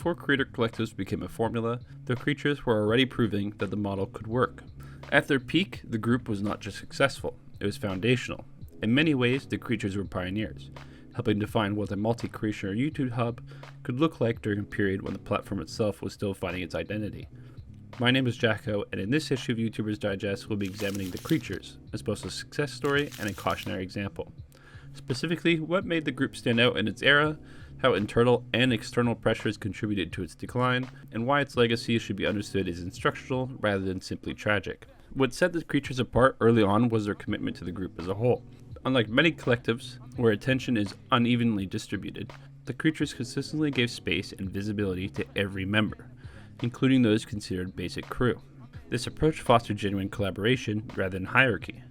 Before creator collectives became a formula, the creatures were already proving that the model could work. At their peak, the group was not just successful, it was foundational. In many ways, the creatures were pioneers, helping define what the multi-creator YouTube hub could look like during a period when the platform itself was still finding its identity. My name is Jacko, and in this issue of YouTuber's Digest, we'll be examining the creatures as both a success story and a cautionary example. Specifically, what made the group stand out in its era, how internal and external pressures contributed to its decline, and why its legacy should be understood as instructional rather than simply tragic. What set the creatures apart early on was their commitment to the group as a whole. Unlike many collectives, where attention is unevenly distributed, the creatures consistently gave space and visibility to every member, including those considered basic crew. This approach fostered genuine collaboration rather than hierarchy.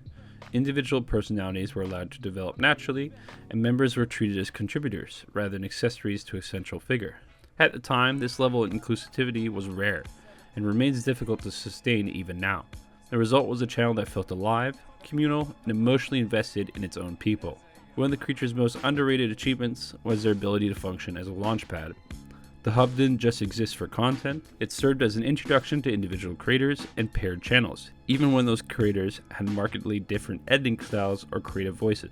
Individual personalities were allowed to develop naturally, and members were treated as contributors rather than accessories to a central figure. At the time, this level of inclusivity was rare, and remains difficult to sustain even now. The result was a channel that felt alive, communal, and emotionally invested in its own people. One of the creature's most underrated achievements was their ability to function as a launchpad. The hub didn't just exist for content, it served as an introduction to individual creators and paired channels, even when those creators had markedly different editing styles or creative voices.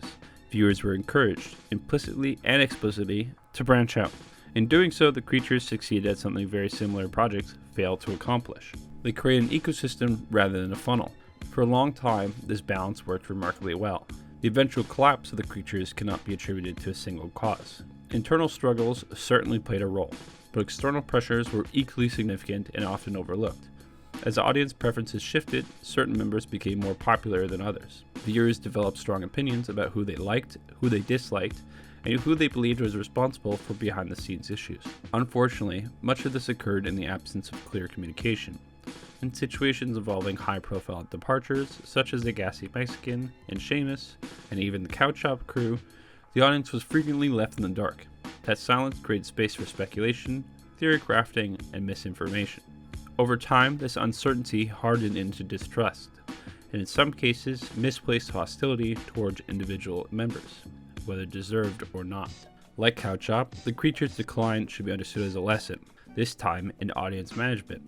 Viewers were encouraged, implicitly and explicitly, to branch out. In doing so, the creatures succeeded at something very similar projects failed to accomplish. They created an ecosystem rather than a funnel. For a long time, this balance worked remarkably well. The eventual collapse of the creatures cannot be attributed to a single cause. Internal struggles certainly played a role, but external pressures were equally significant and often overlooked. As audience preferences shifted, certain members became more popular than others. Viewers developed strong opinions about who they liked, who they disliked, and who they believed was responsible for behind-the-scenes issues. Unfortunately, much of this occurred in the absence of clear communication. In situations involving high-profile departures, such as the Gassy Mexican and Seamus, and even the Couch Shop crew, the audience was frequently left in the dark. That silence created space for speculation, theory crafting, and misinformation. Over time, this uncertainty hardened into distrust, and in some cases, misplaced hostility towards individual members, whether deserved or not. Like Couch Shop, the creature's decline should be understood as a lesson, this time in audience management.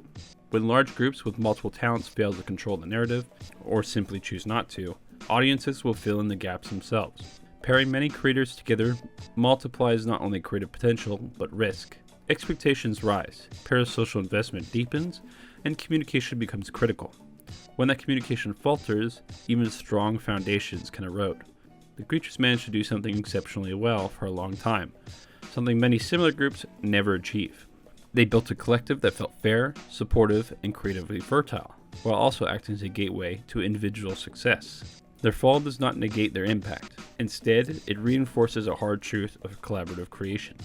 When large groups with multiple talents fail to control the narrative, or simply choose not to, audiences will fill in the gaps themselves. Pairing many creators together multiplies not only creative potential, but risk. Expectations rise, parasocial investment deepens, and communication becomes critical. When that communication falters, even strong foundations can erode. The creatures managed to do something exceptionally well for a long time, something many similar groups never achieve. They built a collective that felt fair, supportive, and creatively fertile, while also acting as a gateway to individual success. Their fall does not negate their impact. Instead, it reinforces a hard truth of collaborative creation.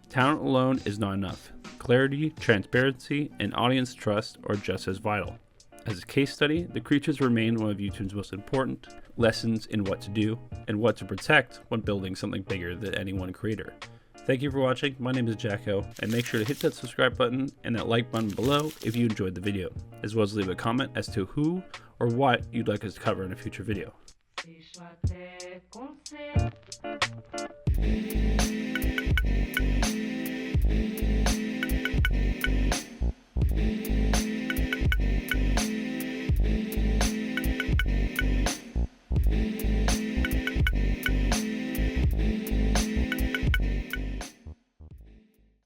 Talent alone is not enough. Clarity, transparency, and audience trust are just as vital. As a case study, the creatures remain one of YouTube's most important lessons in what to do and what to protect when building something bigger than any one creator. Thank you for watching. My name is Jacko, and make sure to hit that subscribe button and that like button below if you enjoyed the video, as well as leave a comment as to who or what you'd like us to cover in a future video.